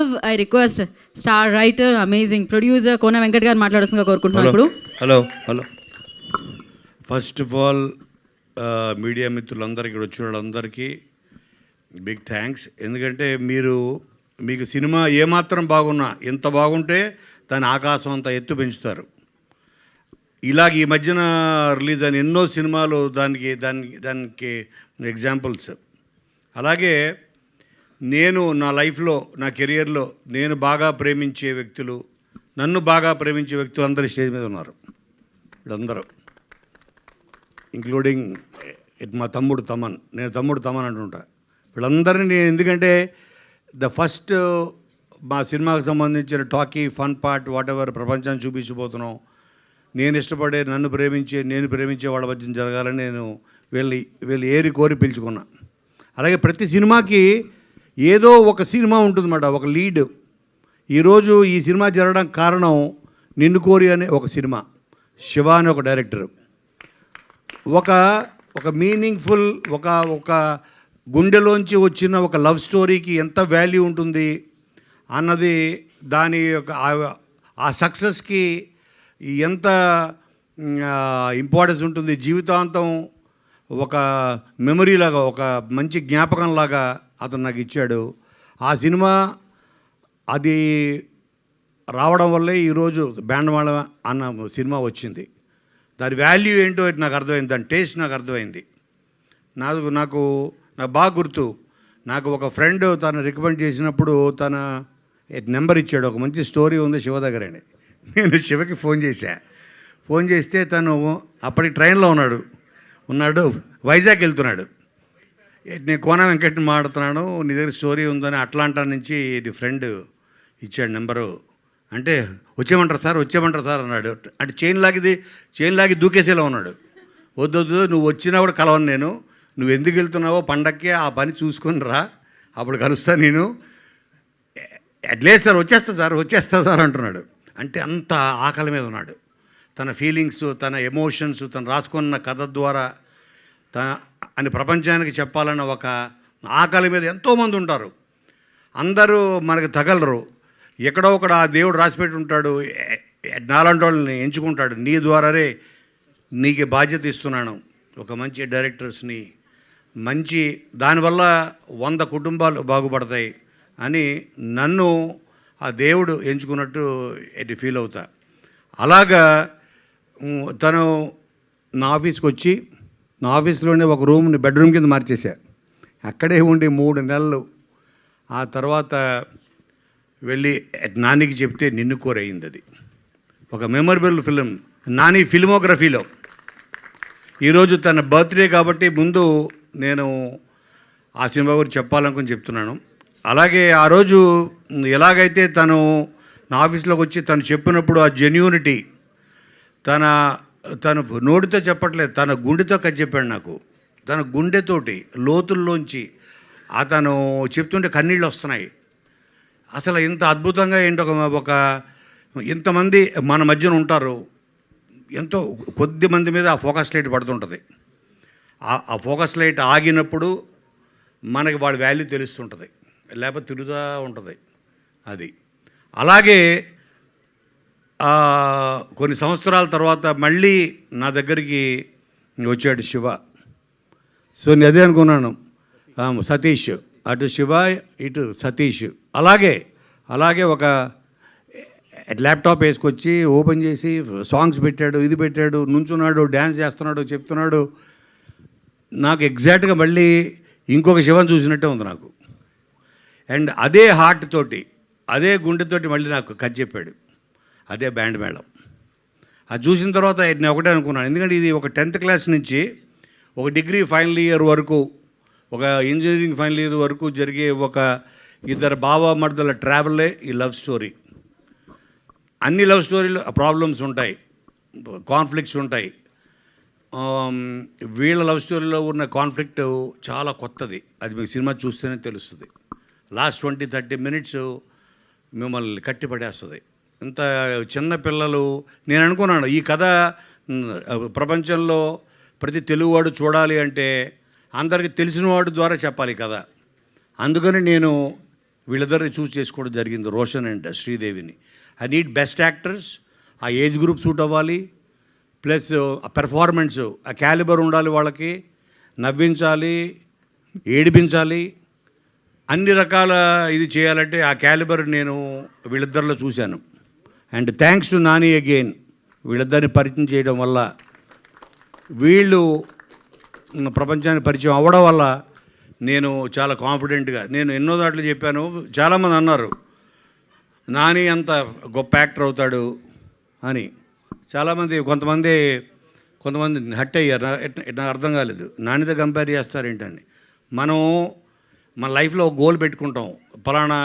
I request star writer amazing producer Kona Venkat garu మాట్లాడుతుందిగా కోరుకుంటున్నాను ఇప్పుడు. Hello first of all media మిత్రులందరికీ ఇక్కడ వచ్చిన వాళ్ళందరికీ బిగ్ థ్యాంక్స్. ఎందుకంటే మీకు సినిమా ఏమాత్రం బాగున్నా ఎంత బాగుంటే దాని ఆకాశం అంత ఎత్తు పెంచుతారు. ఇలాగ ఈ మధ్యన రిలీజ్ అయిన ఎన్నో సినిమాలు దానికి ఎగ్జాంపుల్స్. అలాగే నేను నా లైఫ్లో నా కెరియర్లో నేను బాగా ప్రేమించే వ్యక్తులు, నన్ను బాగా ప్రేమించే వ్యక్తులు అందరూ స్టేజ్ మీద ఉన్నారు. వీళ్ళందరూ ఇంక్లూడింగ్ మా తమ్ముడు తమన్, నేను తమ్ముడు తమన్ అంటుంటా. వీళ్ళందరినీ నేను ఎందుకంటే ఫస్ట్ మా సినిమాకు సంబంధించిన talkie fun part whatever ప్రపంచాన్ని చూపించబోతున్నాం. నేను ఇష్టపడే నేను ప్రేమించే వాళ్ళ మధ్య జరగాలని నేను వీళ్ళు ఏరి కోరి పిలుచుకున్నా. అలాగే ప్రతి సినిమాకి ఏదో ఒక సినిమా ఉంటుందన్నమాట, ఒక లీడ్. ఈరోజు ఈ సినిమా జరగడానికి కారణం నిన్ను కోరి అనే ఒక సినిమా. శివ అనే ఒక డైరెక్టరు ఒక మీనింగ్ఫుల్ ఒక గుండెలోంచి వచ్చిన ఒక లవ్ స్టోరీకి ఎంత వాల్యూ ఉంటుంది అన్నది, దాని యొక్క ఆ సక్సెస్కి ఎంత ఇంపార్టెన్స్ ఉంటుంది, జీవితాంతం ఒక మెమరీలాగా ఒక మంచి జ్ఞాపకంలాగా అతను నాకు ఇచ్చాడు. ఆ సినిమా అది రావడం వల్లే ఈరోజు బ్యాండ్మాళ అన్న సినిమా వచ్చింది. దాని వాల్యూ ఏంటో నాకు అర్థమైంది, దాని టేస్ట్ నాకు అర్థమైంది. నాకు బాగా గుర్తు. నాకు ఒక ఫ్రెండ్ తను రికమెండ్ చేసినప్పుడు తన నెంబర్ ఇచ్చాడు. ఒక మంచి స్టోరీ ఉంది శివ దగ్గరని. నేను శివకి ఫోన్ చేస్తే తను అప్పటికి ట్రైన్లో ఉన్నాడు వైజాగ్ వెళ్తున్నాడు. నేను కోన వెంకట్ని మాట్లాడుతున్నాను, నీ దగ్గర స్టోరీ ఉందని అట్లాంటా నుంచి నీ ఫ్రెండ్ ఇచ్చాడు నెంబరు. అంటే వచ్చేయమంటారు సార్ అన్నాడు. అంటే చైన్ లాగి దూకేసేలా ఉన్నాడు. వద్దు నువ్వు వచ్చినా కూడా కలవను నేను, నువ్వు ఎందుకు వెళ్తున్నావో పండక్కి ఆ పని చూసుకొని రా, అప్పుడు కలుస్తా నేను. లేదు సార్ వచ్చేస్తా సార్ అంటున్నాడు. అంటే అంత ఆకలి మీద ఉన్నాడు. తన ఫీలింగ్స్, తన ఎమోషన్స్ తను రాసుకున్న కథ ద్వారా అని ప్రపంచానికి చెప్పాలన్న ఒక ఆకలి మీద ఎంతోమంది ఉంటారు. అందరూ మనకు తగలరు. ఎక్కడో ఒకడు ఆ దేవుడు రాసిపెట్టి ఉంటాడు, నాలాంటి వాళ్ళని ఎంచుకుంటాడు. నీ ద్వారానే నీకు బాధ్యత ఇస్తున్నాను, ఒక మంచి డైరెక్టర్స్ని, మంచి దానివల్ల 100 కుటుంబాలు బాగుపడతాయి అని నన్ను ఆ దేవుడు ఎంచుకున్నట్టు ఫీల్ అవుతా. అలాగా తను నా ఆఫీస్కి వచ్చి నా ఆఫీస్లోనే ఒక రూమ్ని బెడ్రూమ్ కింద మార్చేశా. అక్కడే ఉండి 3 నెలలు. ఆ తర్వాత వెళ్ళి నానికి చెప్తే నిన్ను కోరయింది. అది ఒక మెమరబుల్ ఫిలిం నాని ఫిల్మోగ్రఫీలో. ఈరోజు తన బర్త్డే కాబట్టి ముందు నేను ఆ సినిమా గురించి చెప్పాలనుకుని చెప్తున్నాను. అలాగే ఆ రోజు ఎలాగైతే తను నా ఆఫీస్లోకి వచ్చి తను చెప్పినప్పుడు ఆ జెన్యూనిటీ, తను నోటితో చెప్పట్లేదు, తన గుండెతో చెప్పాడు నాకు. తన గుండెతోటి లోతుల్లోంచి అతను చెప్తుంటే కన్నీళ్ళు వస్తున్నాయి. అసలు ఇంత అద్భుతంగా ఏంటో ఒక ఇంతమంది మన మధ్యన ఉంటారు, ఎంతో కొద్ది మంది మీద ఆ ఫోకస్ లైట్ పడుతుంటుంది. ఆ ఫోకస్ లైట్ ఆగినప్పుడు మనకి వాడి వాల్యూ తెలుస్తుంటుంది, లేకపోతే తిరుగుతూ ఉంటుంది. అది అలాగే కొన్ని సంవత్సరాల తర్వాత మళ్ళీ నా దగ్గరికి వచ్చాడు శివ. సో నేను అదే అనుకున్నాను, సతీష్, అటు శివ ఇటు సతీష్. అలాగే ఒక ల్యాప్టాప్ వేసుకొచ్చి ఓపెన్ చేసి సాంగ్స్ పెట్టాడు, ఇది పెట్టాడు, నుంచున్నాడు, డ్యాన్స్ చేస్తున్నాడు, చెప్తున్నాడు. నాకు ఎగ్జాక్ట్గా మళ్ళీ ఇంకొక శివని చూసినట్టే ఉంది నాకు. అండ్ అదే హార్ట్ తోటి, అదే గుండెతోటి మళ్ళీ నాకు కథ చెప్పాడు. అదే బ్యాండ్ మేళం. అది చూసిన తర్వాత నేను ఒకటే అనుకున్నాను, ఎందుకంటే ఇది ఒక 10th క్లాస్ నుంచి ఒక డిగ్రీ ఫైనల్ ఇయర్ వరకు, ఒక ఇంజనీరింగ్ ఫైనల్ ఇయర్ వరకు జరిగే ఒక ఇద్దరు బావమర్దల ట్రావెలే ఈ లవ్ స్టోరీ. అన్ని లవ్ స్టోరీలు ప్రాబ్లమ్స్ ఉంటాయి, కాన్ఫ్లిక్ట్స్ ఉంటాయి. వీళ్ళ లవ్ స్టోరీలో ఉన్న కాన్ఫ్లిక్ట్ చాలా కొత్తది. అది మీకు సినిమా చూస్తేనే తెలుస్తుంది. లాస్ట్ 20-30 మినిట్స్ మిమ్మల్ని కట్టిపడేస్తుంది. ఇంత చిన్న పిల్లలు. నేను అనుకున్నాను ఈ కథ ప్రపంచంలో ప్రతి తెలుగువాడు చూడాలి అంటే అందరికీ తెలిసిన వాడి ద్వారా చెప్పాలి కదా. అందుకని నేను వీళ్ళిద్దరిని చూస్ చేసుకోవడం జరిగింది, రోషన్ అండ్ శ్రీదేవిని. ఐ నీడ్ బెస్ట్ యాక్టర్స్, ఆ ఏజ్ గ్రూప్ సూట్ అవ్వాలి, ప్లస్ ఆ పెర్ఫార్మెన్స్, ఆ క్యాలిబర్ ఉండాలి, వాళ్ళకి నవ్వించాలి, ఏడిపించాలి, అన్ని రకాల ఇది చేయాలంటే ఆ క్యాలిబర్ నేను వీళ్ళిద్దరిలో చూశాను. And thanks to Nani again, వీళ్ళిద్దరిని పరిచయం చేయడం వల్ల, వీళ్ళు ప్రపంచానికి పరిచయం అవ్వడం వల్ల నేను చాలా కాన్ఫిడెంట్గా, నేను ఎన్నో దాంట్లో చెప్పాను. చాలామంది అన్నారు నాని అంత గొప్ప యాక్టర్ అవుతాడు అని. చాలామంది కొంతమంది హట్ అయ్యారు. నాకు అర్థం కాలేదు, నానితో కంపేర్ చేస్తారేంటని. మనం మన లైఫ్లో ఒక గోల్ పెట్టుకుంటాం, ఫలానా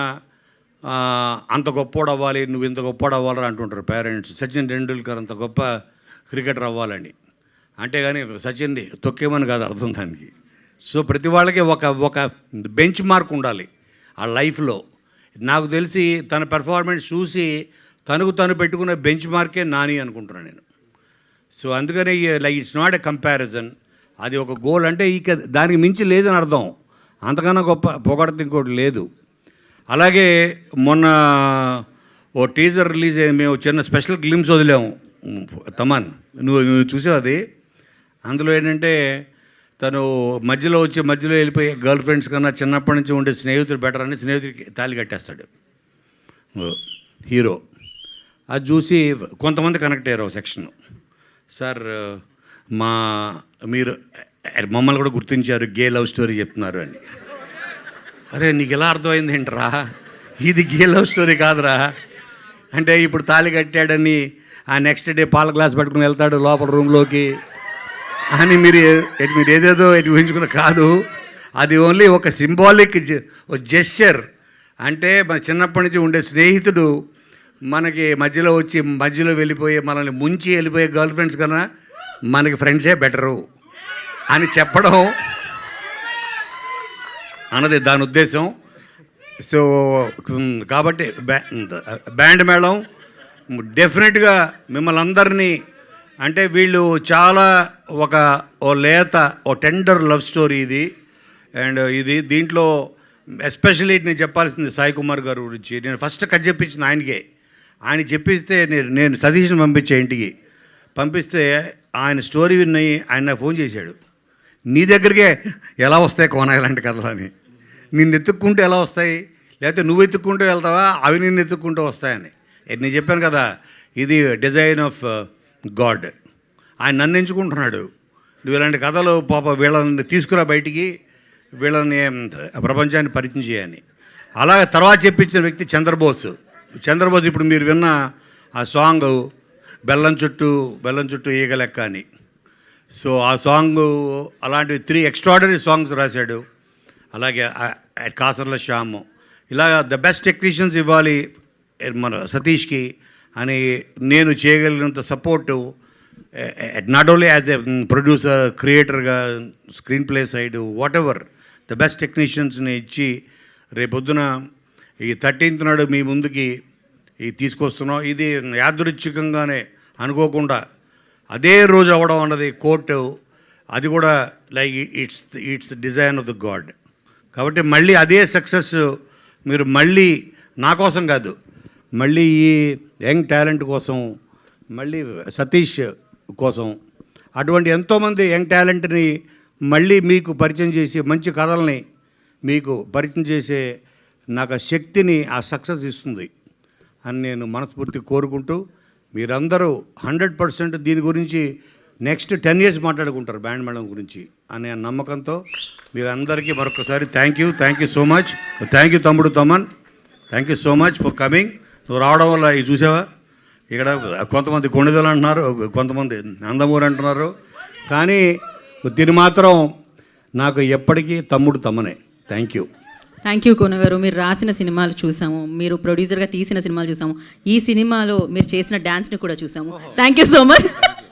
అంత గొప్పోడు అవ్వాలి, నువ్వు ఇంత గొప్పోడు అవ్వాలని అంటుంటారు పేరెంట్స్. సచిన్ టెండూల్కర్ అంత గొప్ప క్రికెటర్ అవ్వాలని, అంటే కానీ సచిన్ని తొక్కేమని కాదు అర్థం దానికి. సో ప్రతి వాళ్ళకి ఒక బెంచ్ మార్క్ ఉండాలి ఆ లైఫ్లో. నాకు తెలిసి తన పెర్ఫార్మెన్స్ చూసి తను పెట్టుకున్న బెంచ్ మార్కే నాని అనుకుంటున్నాను నేను. సో అందుకని like it's not a comparison, అది ఒక గోల్. అంటే ఇక దానికి మించి లేదని అర్థం, అంతకన్నా గొప్ప పొగడత ఇంకోటి లేదు. అలాగే మొన్న ఓ టీజర్ రిలీజ్ అయ్యి మేము చిన్న స్పెషల్ గ్లిమ్స్ వదిలాము. తమన్, నువ్వు చూసావు అది? అందులో ఏంటంటే తను మధ్యలో వెళ్ళిపోయి గర్ల్ ఫ్రెండ్స్ కన్నా చిన్నప్పటి నుంచి ఉండే స్నేహితులు బెటర్ అని స్నేహితుడికి తాళి కట్టేస్తాడు హీరో. అది చూసి కొంతమంది కనెక్ట్ అయ్యారు ఒక సెక్షన్. సార్ మీరు మమ్మల్ని కూడా గుర్తించారు, గే లవ్ స్టోరీ చెప్తున్నారు అని. అరే నీకు ఎలా అర్థమైంది ఏంట్రా, ఇది గే లవ్ స్టోరీ కాదురా. అంటే ఇప్పుడు తాళి కట్టాడని ఆ నెక్స్ట్ డే పాల గ్లాస్ పట్టుకుని వెళ్తాడు లోపల రూమ్లోకి అని మీరు ఏదేదో ఊహించుకున్న కాదు. అది ఓన్లీ ఒక సింబాలిక్ జెస్చర్. అంటే మన చిన్నప్పటి నుంచి ఉండే స్నేహితుడు మనకి మధ్యలో వెళ్ళిపోయి మనల్ని ముంచి వెళ్ళిపోయే గర్ల్ ఫ్రెండ్స్ కన్నా మనకి ఫ్రెండ్సే బెటరు అని చెప్పడం అన్నది దాని ఉద్దేశం. సో కాబట్టి బ్యాండ్ మేళం డెఫినెట్గా మిమ్మల్ని అందరినీ, అంటే వీళ్ళు చాలా ఓ లేత టెండర్ లవ్ స్టోరీ ఇది. అండ్ దీంట్లో ఎస్పెషల్లీ నేను చెప్పాల్సింది సాయి కుమార్ గారి గురించి. నేను ఫస్ట్ కట్ చెప్పించింది ఆయనకే. ఆయన చెప్పిస్తే నేను సతీష్ని పంపించే ఇంటికి పంపిస్తే ఆయన స్టోరీ విని ఆయన నాకు ఫోన్ చేశాడు, నీ దగ్గరికే ఎలా వస్తాయి కోన ఇలాంటి కథలు అని. నిన్ను ఎత్తుక్కుంటూ ఎలా వస్తాయి, లేకపోతే నువ్వు ఎత్తుక్కుంటూ వెళ్తావా, అవి నిన్ను ఎత్తుక్కుంటూ వస్తాయని. నేను చెప్పాను కదా, ఇది డిజైన్ ఆఫ్ గాడ్. ఆయన నన్ను ఎంచుకుంటున్నాడు, నువ్వు ఇలాంటి కథలు పాప వీళ్ళని తీసుకురా బయటికి, వీళ్ళని ప్రపంచాన్ని పరిచయం చేయని. అలాగే తర్వాత చెప్పించిన వ్యక్తి చంద్రబోస్. ఇప్పుడు మీరు విన్న ఆ సాంగ్ బెల్లం చుట్టూ ఈగ లెక్క అని. సో ఆ సాంగ్ అలాంటి 3 ఎక్స్ట్రాడనరీ సాంగ్స్ రాశాడు. అలాగే కాసర్ల శ్యాము. ఇలాగ ద బెస్ట్ టెక్నీషియన్స్ ఇవ్వాలి మన సతీష్కి అని నేను చేయగలిగినంత support, not only as a producer, క్రియేటర్గా, screenplay side, whatever the best టెక్నీషియన్స్ని ఇచ్చి రేపొద్దున ఈ 13th నాడు మీ ముందుకి తీసుకొస్తున్నాం. ఇది యాదృచ్ఛికంగానే అనుకోకుండా అదే రోజు అవ్వడం అన్నది కోర్టు, అది కూడా like it's design of the God. కాబట్టి మళ్ళీ అదే సక్సెస్ మీరు మళ్ళీ నా కోసం కాదు, మళ్ళీ ఈ యంగ్ టాలెంట్ కోసం, మళ్ళీ సతీష్ కోసం, అటువంటి ఎంతోమంది యంగ్ టాలెంట్ని మళ్ళీ మీకు పరిచయం చేసి మంచి కథల్ని మీకు పరిచయం చేసే నాకు ఆ శక్తిని, ఆ సక్సెస్ ఇస్తుంది అని నేను మనస్ఫూర్తిగా కోరుకుంటూ, మీరందరూ 100% దీని గురించి నెక్స్ట్ 10 years మాట్లాడుకుంటారు బ్యాండ్ మేళం గురించి అనే నమ్మకంతో మీ అందరికీ మరొకసారి thank you so much. Thank you తమ్ముడు Thaman, thank you so much for coming. నువ్వు రావడం వల్ల ఇది చూసావా, ఇక్కడ కొంతమంది కొణిదలు అంటున్నారు, కొంతమంది నందమూరి అంటున్నారు, కానీ దీని మాత్రం నాకు ఎప్పటికీ తమ్ముడు తమ్మనే. థ్యాంక్ యూ కోన గారు. మీరు రాసిన సినిమాలు చూసాము, మీరు ప్రొడ్యూసర్గా తీసిన సినిమాలు చూసాము, ఈ సినిమాలో మీరు చేసిన డ్యాన్స్ని కూడా చూసాము. Thank you so much.